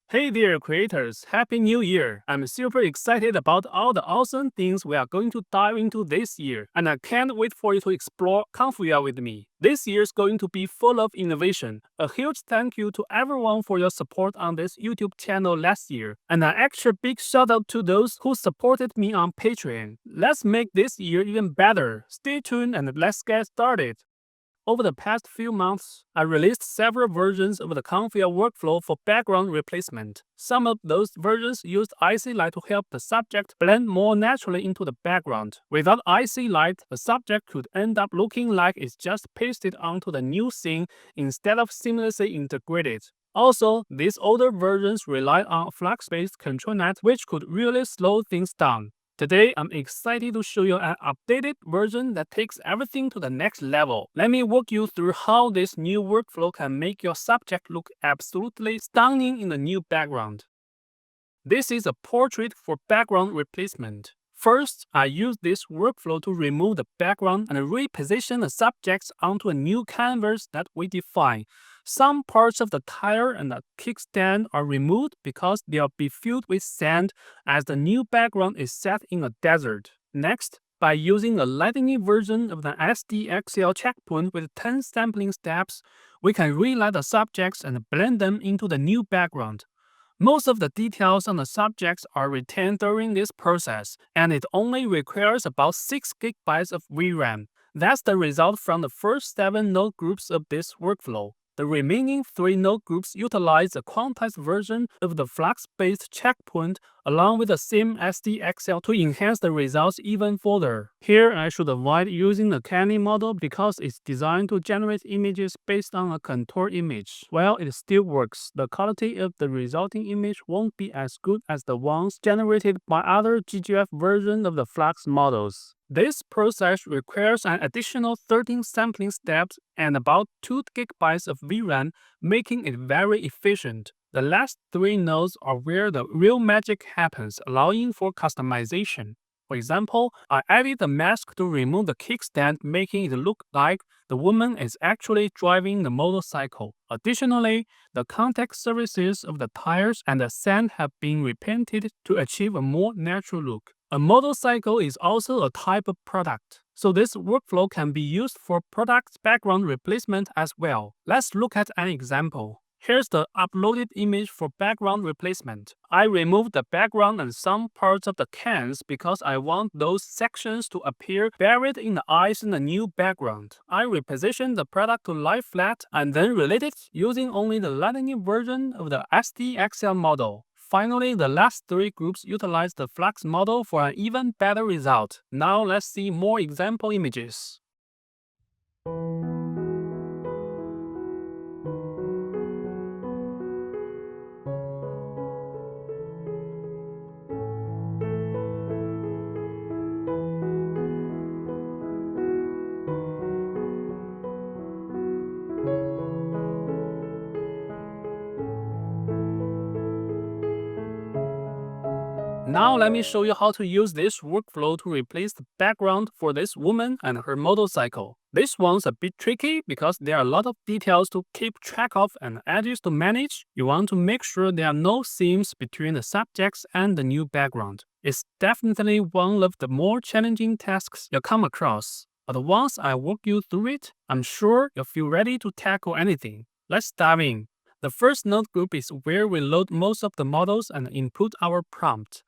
Hey there, creators! Happy New Year! I'm super excited about all the awesome things we are going to dive into this year, and I can't wait for you to explore ComfyUI with me. This year's going to be full of innovation. A huge thank you to everyone for your support on this YouTube channel last year, and an extra big shout out to those who supported me on Patreon. Let's make this year even better. Stay tuned and let's get started. Over the past few months, I released several versions of the ComfyUI workflow for background replacement. Some of those versions used IC Light to help the subject blend more naturally into the background. Without IC Light, the subject could end up looking like it's just pasted onto the new scene instead of seamlessly integrated. Also, these older versions relied on a Flux-based control net, which could really slow things down. Today, I'm excited to show you an updated version that takes everything to the next level. Let me walk you through how this new workflow can make your subject look absolutely stunning in the new background. This is a portrait for background replacement. First, I use this workflow to remove the background and reposition the subjects onto a new canvas that we define. Some parts of the tire and the kickstand are removed because they are filled with sand as the new background is set in a desert. Next, by using a lightning version of the SDXL checkpoint with 10 sampling steps, we can relight the subjects and blend them into the new background. Most of the details on the subjects are retained during this process, and it only requires about 6 GB of VRAM. That's the result from the first 7 node groups of this workflow. The remaining 3 node groups utilize a quantized version of the Flux-based checkpoint along with the same SDXL to enhance the results even further. Here, I should avoid using the Canny model because it's designed to generate images based on a contour image. While it still works, the quality of the resulting image won't be as good as the ones generated by other GGF versions of the Flux models. This process requires an additional 13 sampling steps and about 2 GB of VRAM, making it very efficient. The last 3 nodes are where the real magic happens, allowing for customization. For example, I added a mask to remove the kickstand, making it look like the woman is actually driving the motorcycle. Additionally, the contact surfaces of the tires and the sand have been repainted to achieve a more natural look. A motorcycle is also a type of product, so this workflow can be used for product background replacement as well. Let's look at an example. Here's the uploaded image for background replacement. I removed the background and some parts of the cans because I want those sections to appear buried in the eyes in the new background. I repositioned the product to lie flat and then relate it using only the lightning version of the SDXL model. Finally, the last 3 groups utilize the Flux model for an even better result. Now let's see more example images. Now let me show you how to use this workflow to replace the background for this woman and her motorcycle. This one's a bit tricky because there are a lot of details to keep track of and edges to manage. You want to make sure there are no seams between the subjects and the new background. It's definitely one of the more challenging tasks you'll come across. But once I walk you through it, I'm sure you'll feel ready to tackle anything. Let's dive in. The first node group is where we load most of the models and input our prompt.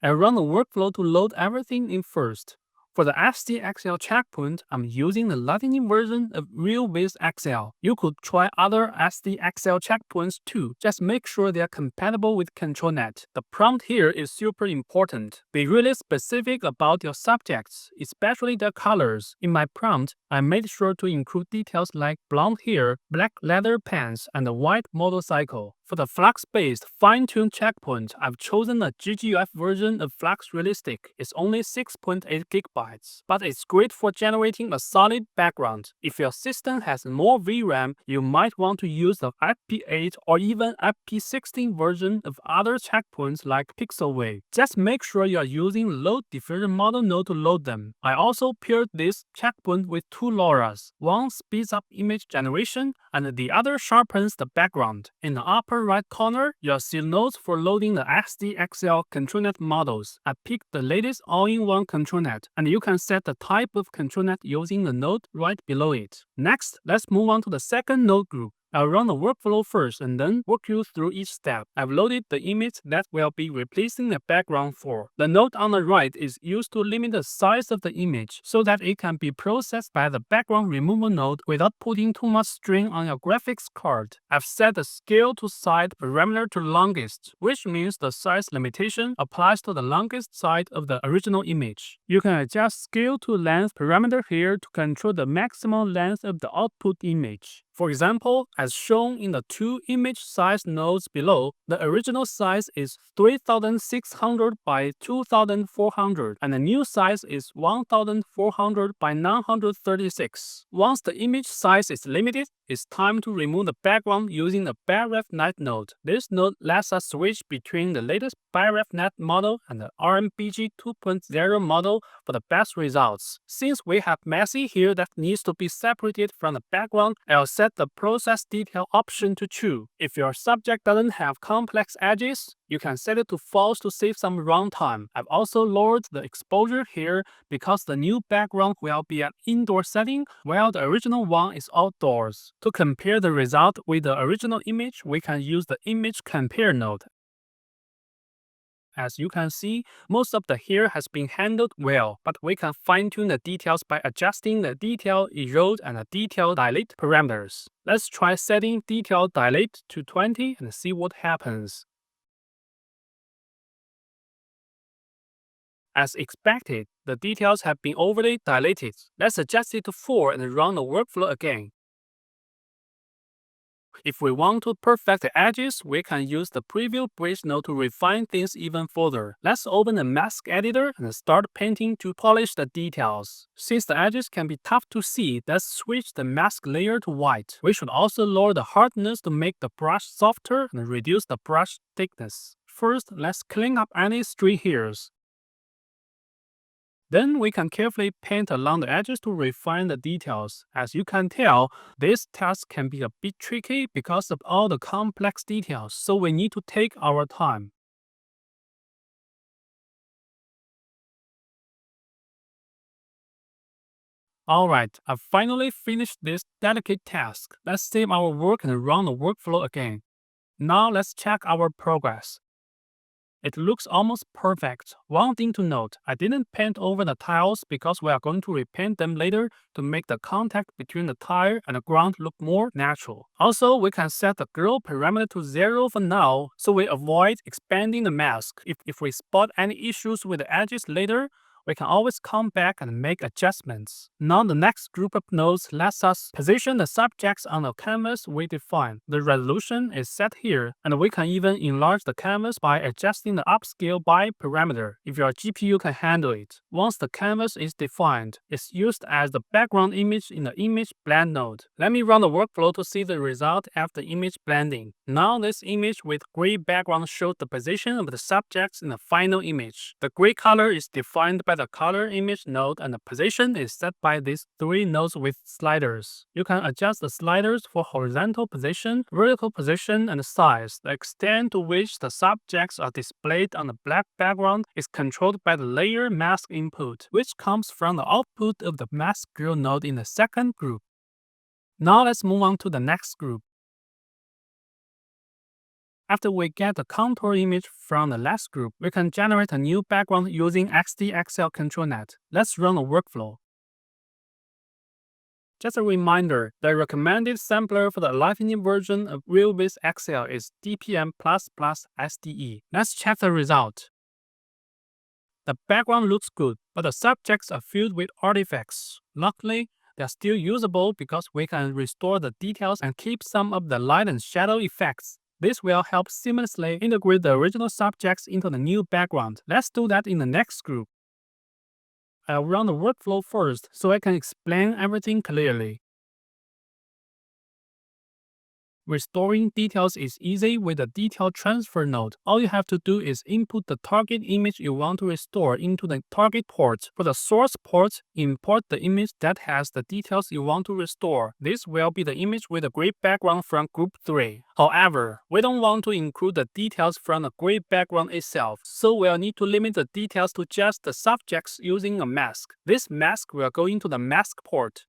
I run a workflow to load everything in first. For the SDXL checkpoint, I'm using the lightning version of RealWizXL. You could try other SDXL checkpoints too. Just make sure they are compatible with ControlNet. The prompt here is super important. Be really specific about your subjects, especially their colors. In my prompt, I made sure to include details like blonde hair, black leather pants, and a white motorcycle. For the Flux-based fine-tuned checkpoint, I've chosen a GGF version of Flux Realistic. It's only 6.8 GB, but it's great for generating a solid background. If your system has more VRAM, you might want to use the FP8 or even FP16 version of other checkpoints like Pixelwave. Just make sure you are using load diffusion model node to load them. I also paired this checkpoint with 2 LoRa's. One speeds up image generation and the other sharpens the background. In the upper upper right corner, you'll see nodes for loading the SDXL ControlNet models. I picked the latest all-in-one ControlNet, and you can set the type of ControlNet using the node right below it. Next, let's move on to the second node group. I'll run the workflow first and then walk you through each step. I've loaded the image that we'll be replacing the background for. The node on the right is used to limit the size of the image so that it can be processed by the background removal node without putting too much strain on your graphics card. I've set the scale to side parameter to longest, which means the size limitation applies to the longest side of the original image. You can adjust scale to length parameter here to control the maximum length of the output image. For example, as shown in the two image size nodes below, the original size is 3600 by 2400 and the new size is 1400 by 936. Once the image size is limited, it's time to remove the background using the BackRefNet node. This node lets us switch between the latest BackRefNet model and the RMBG 2.0 model for the best results. Since we have messy here that needs to be separated from the background, I'll set the process detail option to true. If your subject doesn't have complex edges, you can set it to false to save some runtime. I've also lowered the exposure here because the new background will be at indoor setting while the original one is outdoors. To compare the result with the original image, we can use the image compare node. As you can see, most of the hair has been handled well, but we can fine-tune the details by adjusting the detail erode and the detail dilate parameters. Let's try setting detail dilate to 20 and see what happens. As expected, the details have been overly dilated. Let's adjust it to 4 and run the workflow again. If we want to perfect the edges, we can use the Preview Bridge node to refine things even further. Let's open the mask editor and start painting to polish the details. Since the edges can be tough to see, let's switch the mask layer to white. We should also lower the hardness to make the brush softer and reduce the brush thickness. First, let's clean up any stray hairs. Then we can carefully paint along the edges to refine the details. As you can tell, this task can be a bit tricky because of all the complex details, so we need to take our time. Alright, I've finally finished this delicate task. Let's save our work and run the workflow again. Now let's check our progress. It looks almost perfect. One thing to note, I didn't paint over the tiles because we are going to repaint them later to make the contact between the tile and the ground look more natural. Also, we can set the glow parameter to 0 for now, so we avoid expanding the mask. If we spot any issues with the edges later, we can always come back and make adjustments. Now the next group of nodes lets us position the subjects on the canvas we define. The resolution is set here, and we can even enlarge the canvas by adjusting the upscale by parameter if your GPU can handle it. Once the canvas is defined, it's used as the background image in the image blend node. Let me run the workflow to see the result after image blending. Now this image with gray background shows the position of the subjects in the final image. The gray color is defined by the color image node and the position is set by these 3 nodes with sliders. You can adjust the sliders for horizontal position, vertical position, and size. The extent to which the subjects are displayed on the black background is controlled by the layer mask input, which comes from the output of the mask girl node in the second group. Now let's move on to the next group. After we get the contour image from the last group, we can generate a new background using SDXL ControlNet. Let's run a workflow. Just a reminder, the recommended sampler for the Lightning version of RealWiz XL is DPM++ SDE. Let's check the result. The background looks good, but the subjects are filled with artifacts. Luckily, they are still usable because we can restore the details and keep some of the light and shadow effects. This will help seamlessly integrate the original subjects into the new background. Let's do that in the next group. I'll run the workflow first so I can explain everything clearly. Restoring details is easy with the Detail Transfer node. All you have to do is input the target image you want to restore into the target port. For the source port, import the image that has the details you want to restore. This will be the image with a gray background from group 3. However, we don't want to include the details from the gray background itself, so we'll need to limit the details to just the subjects using a mask. This mask will go into the mask port.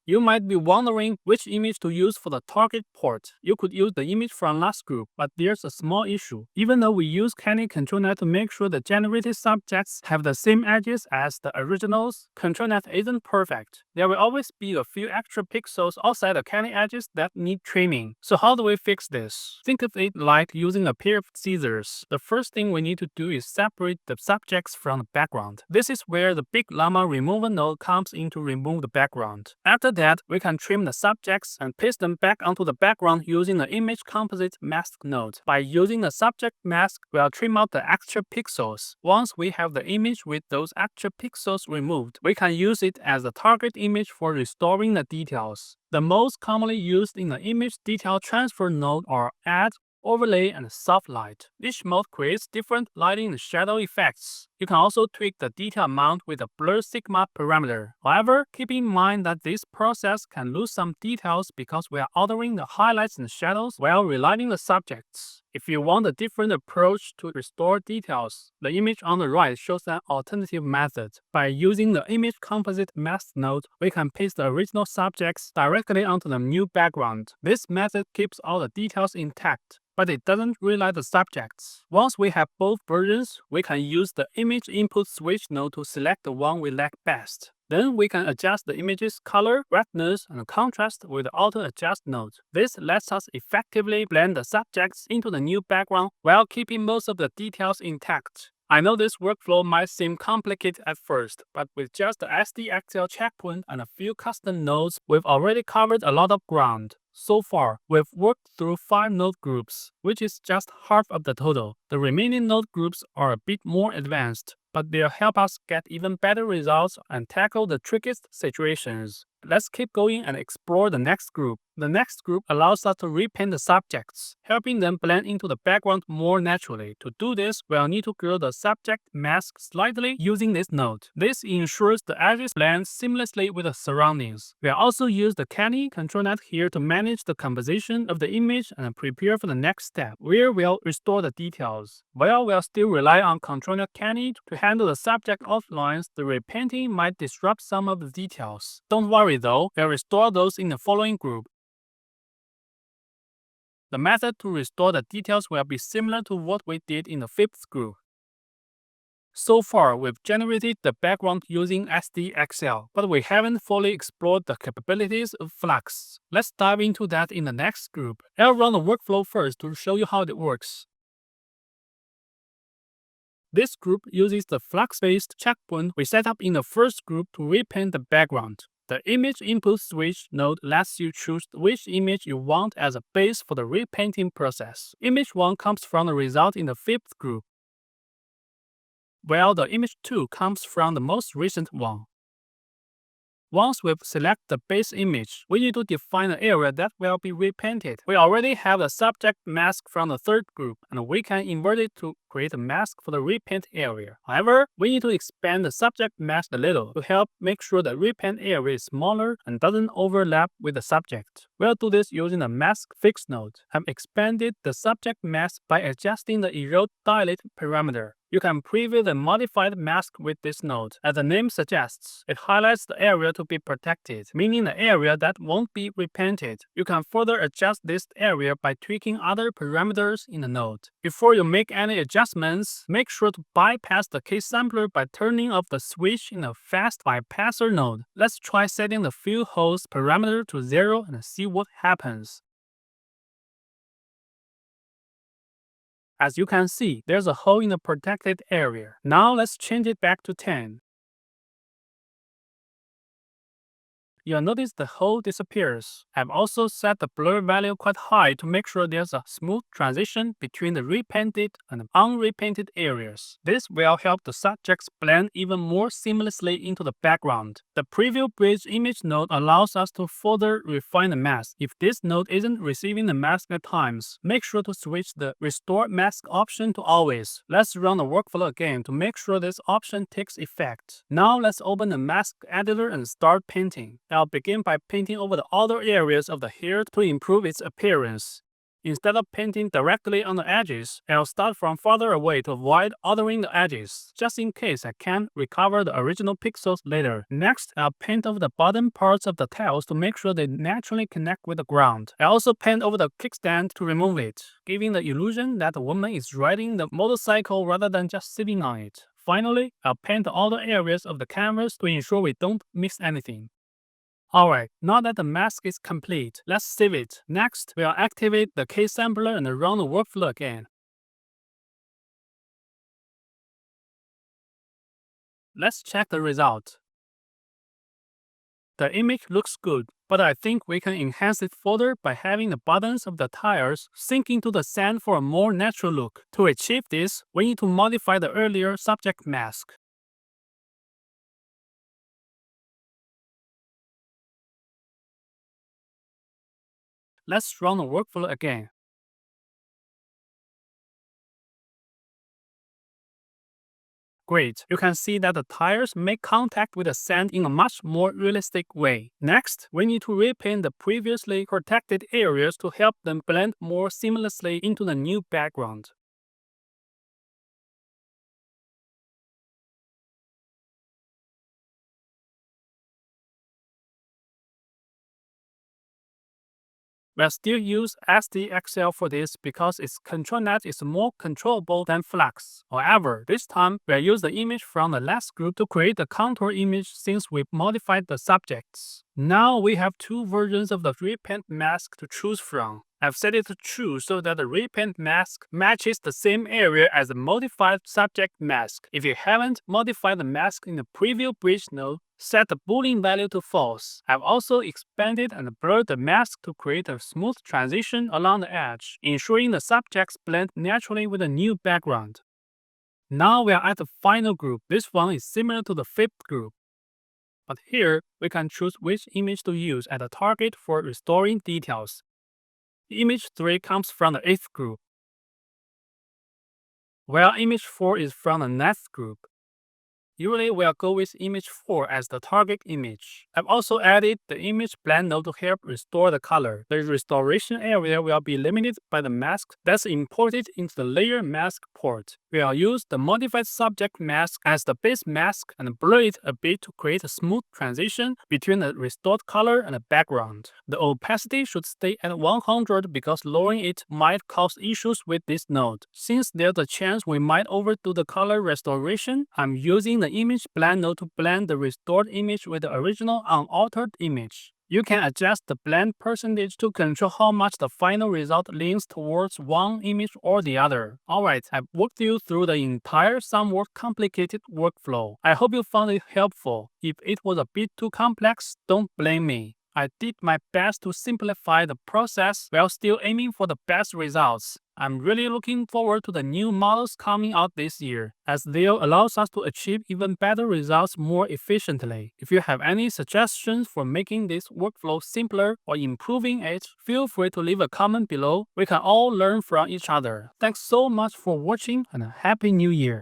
You might be wondering which image to use for the target port. You could use the image from last group, but there's a small issue. Even though we use Canny ControlNet to make sure the generated subjects have the same edges as the originals, ControlNet isn't perfect. There will always be a few extra pixels outside the Canny edges that need trimming. So how do we fix this? Think of it like using a pair of scissors. The first thing we need to do is separate the subjects from the background. This is where the Big Llama Remover node comes in to remove the background. After that, we can trim the subjects and paste them back onto the background using the Image Composite Mask node. By using the subject mask, we'll trim out the extra pixels. Once we have the image with those extra pixels removed, we can use it as the target image for restoring the details. The most commonly used in the Image Detail Transfer node are Add, Overlay, and Soft Light. Each mode creates different lighting and shadow effects. You can also tweak the detail amount with the Blur Sigma parameter. However, keep in mind that this process can lose some details because we are altering the highlights and shadows while relighting the subjects. If you want a different approach to restore details, the image on the right shows an alternative method. By using the Image Composite Mask node, we can paste the original subjects directly onto the new background. This method keeps all the details intact, but it doesn't relight the subjects. Once we have both versions, we can use the Image Input Switch node to select the one we like best. Then we can adjust the image's color, brightness, and contrast with the Auto Adjust node. This lets us effectively blend the subjects into the new background while keeping most of the details intact. I know this workflow might seem complicated at first, but with just the SDXL checkpoint and a few custom nodes, we've already covered a lot of ground. So far, we've worked through 5 node groups, which is just half of the total. The remaining node groups are a bit more advanced, but they'll help us get even better results and tackle the trickiest situations. Let's keep going and explore the next group. The next group allows us to repaint the subjects, helping them blend into the background more naturally. To do this, we'll need to grow the subject mask slightly using this node. This ensures the edges blend seamlessly with the surroundings. We'll also use the Canny ControlNet here to manage the composition of the image and prepare for the next step, where we'll restore the details. While we'll still rely on ControlNet Canny to handle the subject outlines, the repainting might disrupt some of the details. Don't worry though, we'll restore those in the following group. The method to restore the details will be similar to what we did in the 5th group. So far, we've generated the background using SDXL, but we haven't fully explored the capabilities of Flux. Let's dive into that in the next group. I'll run the workflow first to show you how it works. This group uses the Flux-based checkpoint we set up in the first group to repaint the background. The Image Input Switch node lets you choose which image you want as a base for the repainting process. Image 1 comes from the result in the 5th group, while the image 2 comes from the most recent one. Once we've selected the base image, we need to define the area that will be repainted. We already have the subject mask from the 3rd group, and we can invert it to create a mask for the repaint area. However, we need to expand the subject mask a little to help make sure the repaint area is smaller and doesn't overlap with the subject. We'll do this using the Mask Fix node. I've expanded the subject mask by adjusting the Erode Dilate parameter. You can preview the modified mask with this node. As the name suggests, it highlights the area to be protected, meaning the area that won't be repainted. You can further adjust this area by tweaking other parameters in the node. Before you make any adjustments, make sure to bypass the case sampler by turning off the switch in the Fast Bypasser node. Let's try setting the Fill Holes parameter to 0 and see what happens. As you can see, there's a hole in the protected area. Now let's change it back to 10. you'll notice the hole disappears. I've also set the blur value quite high to make sure there's a smooth transition between the repainted and unrepainted areas. This will help the subjects blend even more seamlessly into the background. The Preview Bridge image node allows us to further refine the mask. If this node isn't receiving the mask at times, make sure to switch the Restore Mask option to Always. Let's run the workflow again to make sure this option takes effect. Now let's open the mask editor and start painting. I'll begin by painting over the outer areas of the hair to improve its appearance. Instead of painting directly on the edges, I'll start from farther away to avoid othering the edges, just in case I can't recover the original pixels later. Next, I'll paint over the bottom parts of the tails to make sure they naturally connect with the ground. I also paint over the kickstand to remove it, giving the illusion that the woman is riding the motorcycle rather than just sitting on it. Finally, I'll paint the outer areas of the canvas to ensure we don't miss anything. Alright, now that the mask is complete, let's save it. Next, we'll activate the case sampler and run the workflow again. Let's check the result. The image looks good, but I think we can enhance it further by having the buttons of the tires sink into the sand for a more natural look. To achieve this, we need to modify the earlier subject mask. Let's run the workflow again. Great, you can see that the tires make contact with the sand in a much more realistic way. Next, we need to repaint the previously protected areas to help them blend more seamlessly into the new background. We'll still use SDXL for this because its control net is more controllable than Flux. However, this time we'll use the image from the last group to create the contour image since we've modified the subjects. Now we have two versions of the repaint mask to choose from. I've set it to true so that the repaint mask matches the same area as the modified subject mask. If you haven't modified the mask in the Preview Bridge node, set the boolean value to false. I've also expanded and blurred the mask to create a smooth transition along the edge, ensuring the subjects blend naturally with the new background. Now we are at the final group. This one is similar to the fifth group. But here, we can choose which image to use as a target for restoring details. Image 3 comes from the 8th group, while image 4 is from the 9th group. Usually we'll go with image 4 as the target image. I've also added the image blend node to help restore the color. The restoration area will be limited by the mask that's imported into the layer mask port. We'll use the modified subject mask as the base mask and blur it a bit to create a smooth transition between the restored color and the background. The opacity should stay at 100 because lowering it might cause issues with this node. Since there's a chance we might overdo the color restoration, I'm using the image blend node to blend the restored image with the original unaltered image. You can adjust the blend percentage to control how much the final result leans towards one image or the other. Alright, I've walked you through the entire somewhat complicated workflow. I hope you found it helpful. If it was a bit too complex, don't blame me. I did my best to simplify the process while still aiming for the best results. I'm really looking forward to the new models coming out this year, as they'll allow us to achieve even better results more efficiently. If you have any suggestions for making this workflow simpler or improving it, feel free to leave a comment below. We can all learn from each other. Thanks so much for watching and a Happy New Year!